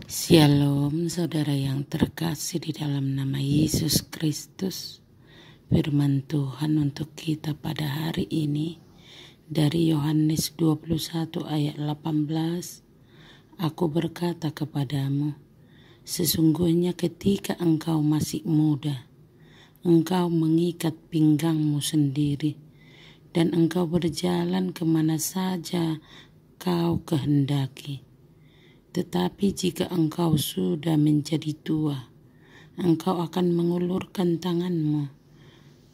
Shalom saudara yang terkasih di dalam nama Yesus Kristus. Firman Tuhan untuk kita pada hari ini dari Yohanes 21 ayat 18. Aku berkata kepadamu, sesungguhnya ketika engkau masih muda, engkau mengikat pinggangmu sendiri, dan engkau berjalan kemana saja kau kehendaki. Tetapi jika engkau sudah menjadi tua, engkau akan mengulurkan tanganmu,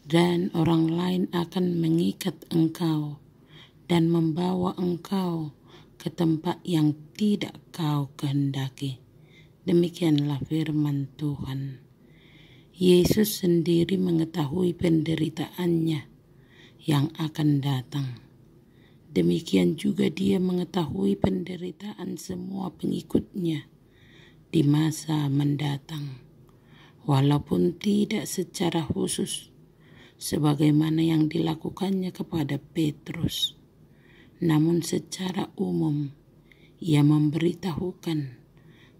dan orang lain akan mengikat engkau dan membawa engkau ke tempat yang tidak kau kehendaki. Demikianlah firman Tuhan. Yesus sendiri mengetahui penderitaannya yang akan datang. Demikian juga dia mengetahui penderitaan semua pengikutnya di masa mendatang, walaupun tidak secara khusus sebagaimana yang dilakukannya kepada Petrus. Namun secara umum ia memberitahukan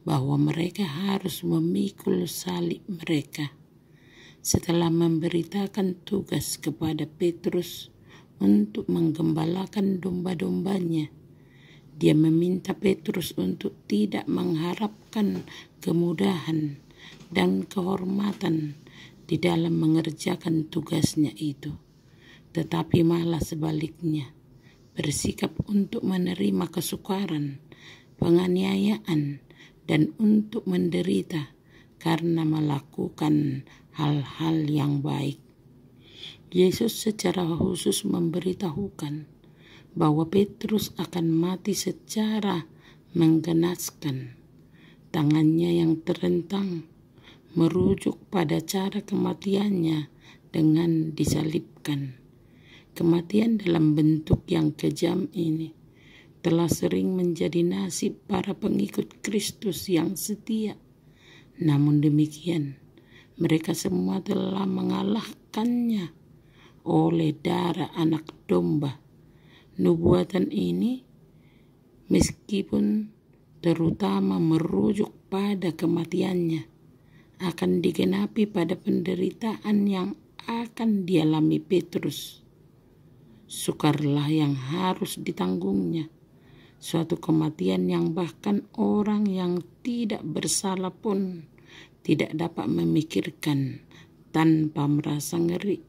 bahwa mereka harus memikul salib mereka. Setelah memberitakan tugas kepada Petrus untuk menggembalakan domba-dombanya, dia meminta Petrus untuk tidak mengharapkan kemudahan dan kehormatan di dalam mengerjakan tugasnya itu, tetapi malah sebaliknya bersikap untuk menerima kesukaran, penganiayaan, dan untuk menderita karena melakukan hal-hal yang baik. Yesus secara khusus memberitahukan bahwa Petrus akan mati secara menggenaskan. Tangannya yang terentang merujuk pada cara kematiannya dengan disalibkan. Kematian dalam bentuk yang kejam ini telah sering menjadi nasib para pengikut Kristus yang setia. Namun demikian, mereka semua telah mengalahkannya oleh darah anak domba. Nubuatan ini meskipun terutama merujuk pada kematiannya, akan digenapi pada penderitaan yang akan dialami Petrus. Sukarlah yang harus ditanggungnya, suatu kematian yang bahkan orang yang tidak bersalah pun tidak dapat memikirkan tanpa merasa ngeri.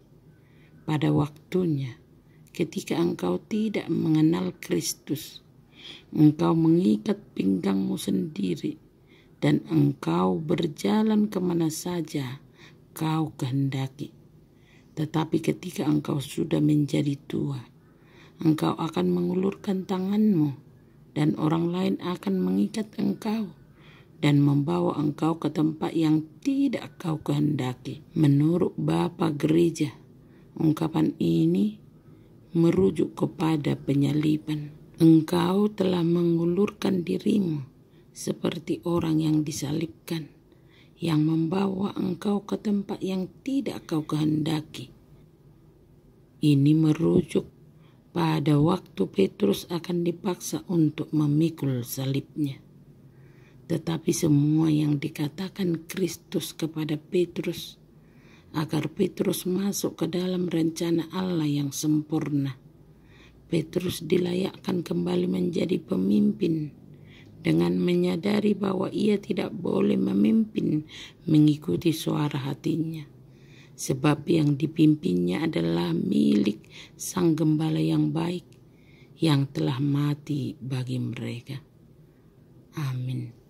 Pada waktunya, ketika engkau tidak mengenal Kristus, engkau mengikat pinggangmu sendiri, dan engkau berjalan kemana saja kau kehendaki. Tetapi ketika engkau sudah menjadi tua, engkau akan mengulurkan tanganmu, dan orang lain akan mengikat engkau dan membawa engkau ke tempat yang tidak kau kehendaki. Menurut Bapa Gereja, ungkapan ini merujuk kepada penyaliban. Engkau telah mengulurkan dirimu seperti orang yang disalibkan, yang membawa engkau ke tempat yang tidak kau kehendaki. Ini merujuk pada waktu Petrus akan dipaksa untuk memikul salibnya. Tetapi semua yang dikatakan Kristus kepada Petrus agar Petrus masuk ke dalam rencana Allah yang sempurna. Petrus dilayakkan kembali menjadi pemimpin dengan menyadari bahwa ia tidak boleh memimpin mengikuti suara hatinya, sebab yang dipimpinnya adalah milik Sang Gembala yang baik yang telah mati bagi mereka. Amin.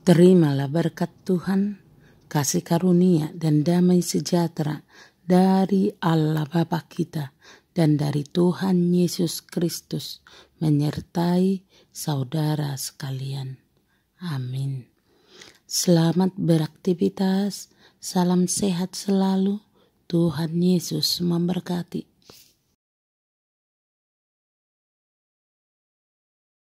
Terimalah berkat Tuhan, kasih karunia dan damai sejahtera dari Allah Bapa kita dan dari Tuhan Yesus Kristus menyertai saudara sekalian. Amin. Selamat beraktivitas, salam sehat selalu, Tuhan Yesus memberkati.